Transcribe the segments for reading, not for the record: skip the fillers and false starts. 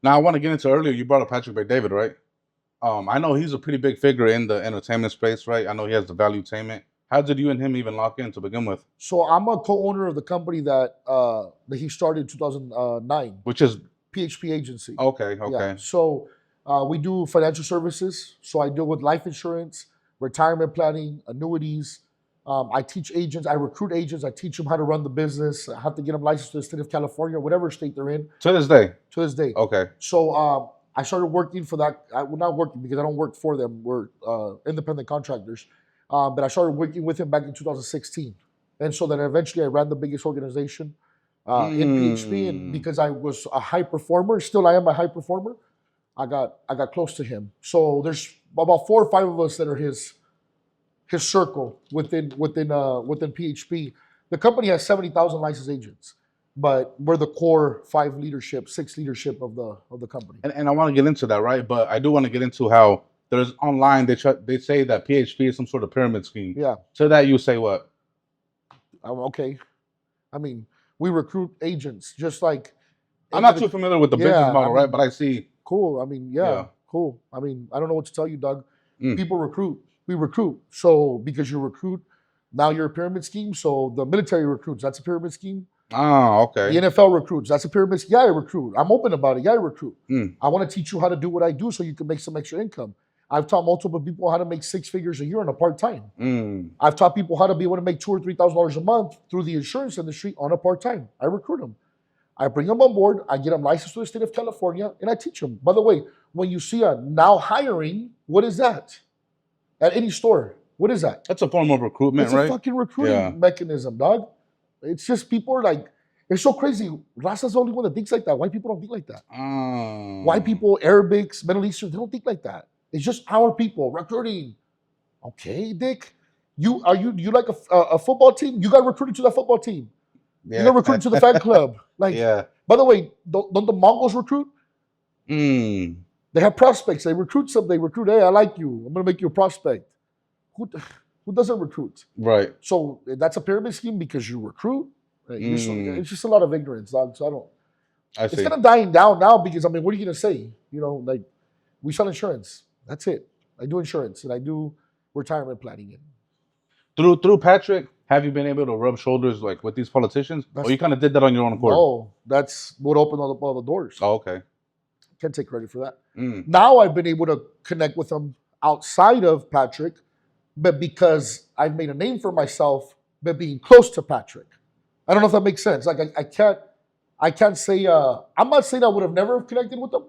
Now I want to get into earlier. You brought up Patrick David, right? I know he's a pretty big figure in the entertainment space, right? I know he has the Valuetainment. How did you and him even lock in to begin with? So I'm a co-owner of the company that he started in 2009, Which is PHP agency. okay. Yeah. So we do financial services. So I deal with life insurance, retirement planning, annuities. I teach agents. I recruit agents. I teach them how to run the business. I have to get them licensed to the state of California, whatever state they're in. To this day. To this day. Okay. So I started working for that. Well, not working because I don't work for them. We're independent contractors. But I started working with him back in 2016. And so then eventually I ran the biggest organization in PHP. And because I was a high performer, still I am a high performer, I got close to him. So there's about 4 or 5 of us that are his circle within PHP. The company has 70,000 licensed agents, but we're the core 6 leadership of the company. And I want to get into that, right? But I do want to get into how there's online they say that PHP is some sort of pyramid scheme. Yeah. So that you say what? Okay. I mean, we recruit agents just like. I'm not too familiar with the business model, right? But I see. Cool. I mean, yeah, cool. I mean, I don't know what to tell you, Doug. People recruit. We recruit. So because you recruit, now you're a pyramid scheme. So the military recruits. That's a pyramid scheme. Oh, okay. The NFL recruits. That's a pyramid scheme. Yeah, I recruit. I'm open about it. Yeah, I recruit. I want to teach you how to do what I do so you can make some extra income. I've taught multiple people how to make 6 figures a year on a part-time. I've taught people how to be able to make $2,000 or $3,000 a month through the insurance industry on a part-time. I recruit them. I bring them on board. I get them licensed to the state of California, and I teach them. By the way, when you see a now hiring, what is that? At any store, what is that? That's a form of recruitment, right? It's a fucking recruiting mechanism, dog. It's just people are like, it's so crazy. Raza's the only one that thinks like that. White people don't think like that. White people, Arabics, Middle Eastern, they don't think like that. It's just our people recruiting. Okay, Dick. You like a football team? You got recruited to that football team. Yeah. You got recruited to the fan club. Like, by the way, don't the Mongols recruit? They have prospects. They recruit some. They recruit. Hey, I like you. I'm gonna make you a prospect. Who doesn't recruit? Right. So that's a pyramid scheme because you recruit. Right? It's just a lot of ignorance, dog. So I don't. It's kind of dying down now because I mean, what are you gonna say? You know, like we sell insurance. That's it. I do insurance and I do retirement planning. Through Patrick, have you been able to rub shoulders like with these politicians, or you kind of did that on your own accord? No, that's what opened all the doors. Oh, okay. Can't take credit for that. Now I've been able to connect with them outside of Patrick, but because I've made a name for myself, but being close to Patrick. I don't know if that makes sense. Like I can't say I'm not saying I would have never connected with them,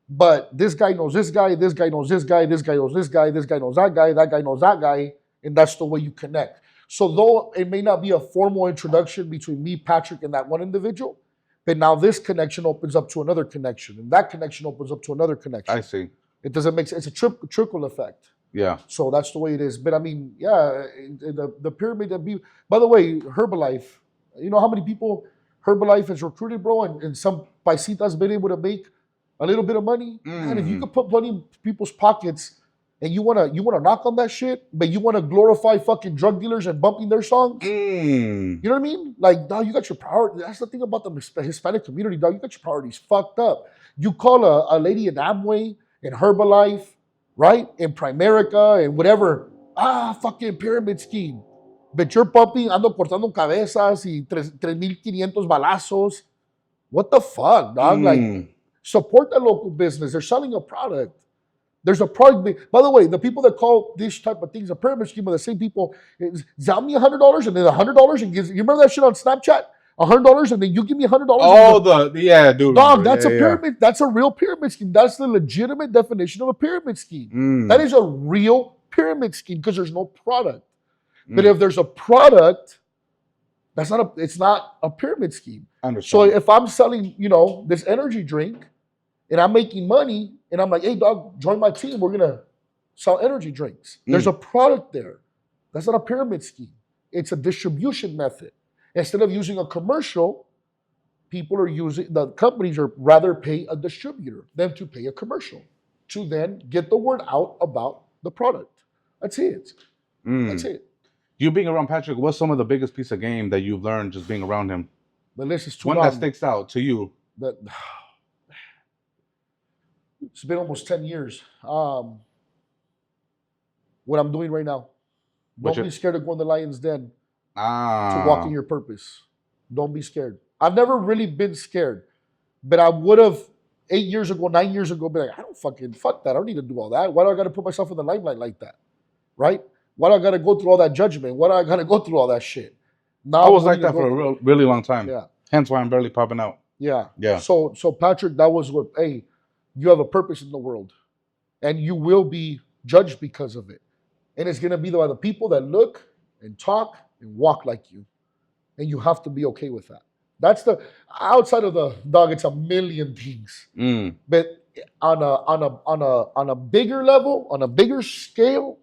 but this guy knows this guy, this guy knows this guy, this guy knows this guy, this guy knows that guy knows that guy, and that's the way you connect. So though it may not be a formal introduction between me, Patrick, and that one individual, but now this connection opens up to another connection, and that connection opens up to another connection. I see. It doesn't make sense. It's a trickle effect. Yeah. So that's the way it is. But I mean, yeah, the pyramid. By the way, Herbalife. You know how many people Herbalife has recruited, bro, and some paisitas been able to make a little bit of money. And if you could put money in people's pockets, and you wanna knock on that shit, but you wanna glorify fucking drug dealers and bumping their songs. You know what I mean? Like, dog, you got your priorities. That's the thing about the Hispanic community, dog. You got your priorities fucked up. You call a lady in Amway, in Herbalife, right? In Primerica and whatever. Fucking pyramid scheme. But you're pumping, ando cortando cabezas y 3,500 balazos. What the fuck, dog? Like, support the local business. They're selling a product. There's a product. By the way, the people that call this type of things a pyramid scheme are the same people. Sell me $100 and then $100 and gives. You remember that shit on Snapchat? $100 and then you give me $100. Oh, dude. Dog, that's a pyramid. That's a real pyramid scheme. That's the legitimate definition of a pyramid scheme. That is a real pyramid scheme because there's no product. But if there's a product, it's not a pyramid scheme. So if I'm selling, this energy drink, and I'm making money, and I'm like, hey, dog, join my team. We're gonna sell energy drinks. There's a product there. That's not a pyramid scheme. It's a distribution method. Instead of using a commercial, the companies are rather pay a distributor than to pay a commercial to then get the word out about the product. That's it. That's it. You being around Patrick, what's some of the biggest piece of game that you've learned just being around him? The list is too long. long. One that sticks out to you. It's been almost 10 years. What I'm doing right now. Don't be scared of going to the lion's den to walk in your purpose. Don't be scared. I've never really been scared, but I would have 8 years ago, 9 years ago, be like, I don't fucking, fuck that. I don't need to do all that. Why do I got to put myself in the limelight like that? Right? Why do I got to go through all that judgment? Why do I got to go through all that shit? Now I was like that for a really long time. Yeah. Hence why I'm barely popping out. Yeah. Yeah. So Patrick, that was what, hey, you have a purpose in the world and you will be judged because of it. And it's going to be by the people that look and talk and walk like you. And you have to be okay with that. That's the, outside of the dog, it's a million things. But on a bigger level, on a bigger scale,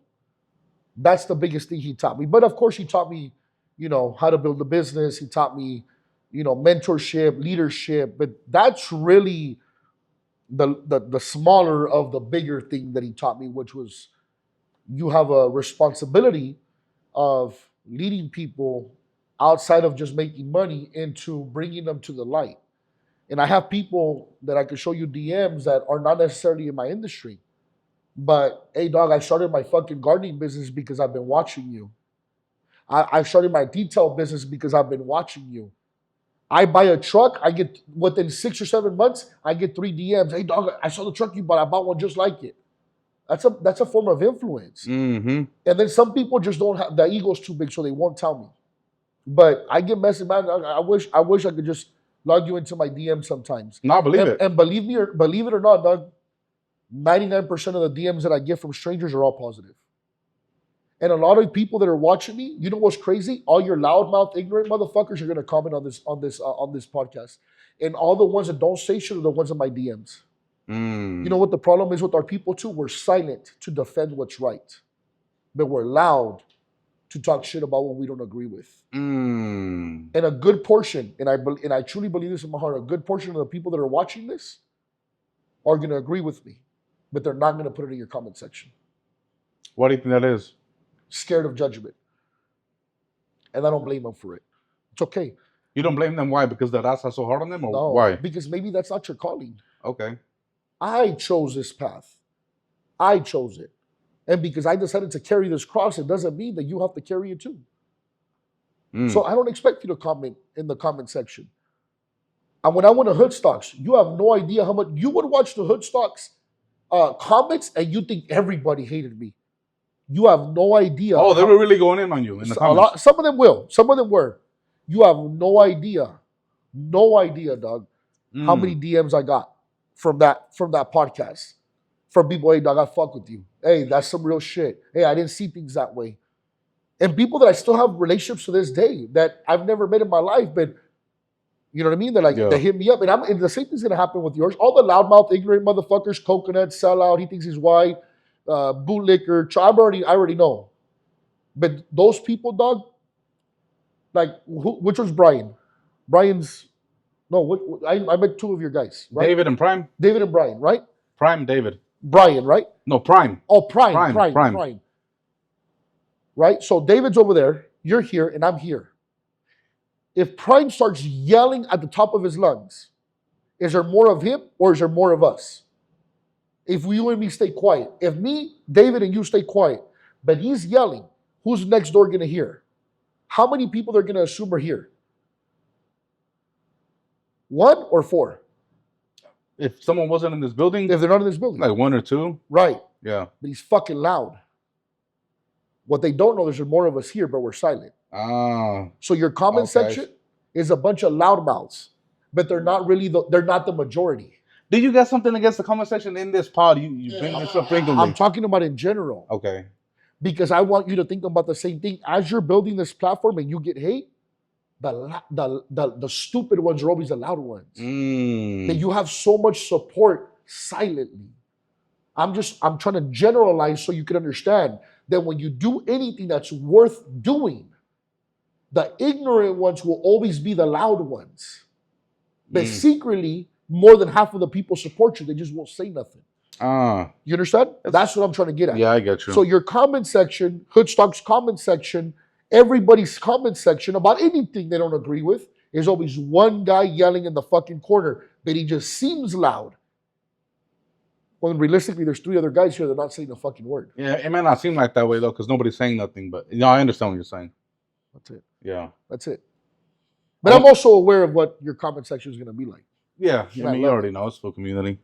that's the biggest thing he taught me. But of course, he taught me, you know, how to build a business. He taught me, you know, mentorship, leadership. But that's really the smaller of the bigger thing that he taught me, which was you have a responsibility of leading people outside of just making money into bringing them to the light. And I have people that I could show you DMs that are not necessarily in my industry. But, hey, dog, I started my fucking gardening business because I've been watching you. I started my detail business because I've been watching you. I buy a truck, I get, within 6 or 7 months, I get 3 DMs. Hey, dog, I saw the truck you bought. I bought one just like it. That's a form of influence. Mm-hmm. And then some people just don't have, their ego's too big, so they won't tell me. But I get messages, man. I wish I could just log you into my DM sometimes. No, believe it. And believe it or not, dog, 99% of the DMs that I get from strangers are all positive. And a lot of people that are watching me, you know what's crazy? All your loudmouth, ignorant motherfuckers are gonna comment on this podcast. And all the ones that don't say shit are the ones in my DMs. You know what the problem is with our people too? We're silent to defend what's right, but we're loud to talk shit about what we don't agree with. And a good portion, and I truly believe this in my heart, a good portion of the people that are watching this are going to agree with me, but they're not going to put it in your comment section. What do you think that is? Scared of judgment. And I don't blame them for it. It's okay. You don't blame them? Why? Because the raza so hard on them, or no, why? Because maybe that's not your calling. Okay. I chose this path. I chose it. And because I decided to carry this cross, it doesn't mean that you have to carry it too. So I don't expect you to comment in the comment section. And when I went to Hoodstocks, you have no idea how much you would watch the Hoodstocks comments and you think everybody hated me. You have no idea. Oh, they were really going in on you in the comments. Some of them will. Some of them were. You have no idea, dog, how many DMs I got from that podcast. From people, hey, dog, I fuck with you. Hey, that's some real shit. Hey, I didn't see things that way. And people that I still have relationships to this day that I've never met in my life, but you know what I mean? They hit me up. And the same thing's going to happen with yours. All the loudmouth, ignorant motherfuckers, coconut, sellout, he thinks he's white, bootlicker, I already know. But those people, dog, like, which was Brian? I met 2 of your guys, right? David and Prime? David and Brian, right? Prime, David. Brian, right? No, Prime. Oh, Prime. Right? So David's over there, you're here, and I'm here. If Prime starts yelling at the top of his lungs, is there more of him or is there more of us? If you and me stay quiet. If me, David, and you stay quiet, but he's yelling, who's next door going to hear? How many people are going to assume are here? 1 or 4? If someone wasn't in this building? If they're not in this building. Like 1 or 2? Right. Yeah. But he's fucking loud. What they don't know is there's more of us here, but we're silent. So your comment section is a bunch of loudmouths, but they're not really they're not the majority. Did you get something against the comment section in this pod? You bring this up frequently. I'm talking about in general. Okay. Because I want you to think about the same thing. As you're building this platform and you get hate, the stupid ones are always the loud ones. That you have so much support silently. I'm trying to generalize so you can understand that when you do anything that's worth doing, the ignorant ones will always be the loud ones. But secretly, more than half of the people support you. They just won't say nothing. You understand? That's what I'm trying to get at. Yeah, I get you. So your comment section, Hoodstock's comment section, everybody's comment section about anything they don't agree with, there's always one guy yelling in the fucking corner, but he just seems loud. When realistically, there's 3 other guys here that are not saying a fucking word. Yeah, it may not seem like that way though, because nobody's saying nothing. But I understand what you're saying. That's it. Yeah. That's it. But I'm also aware of what your comment section is going to be like. Yeah, And I mean, you love already it. know it's full community.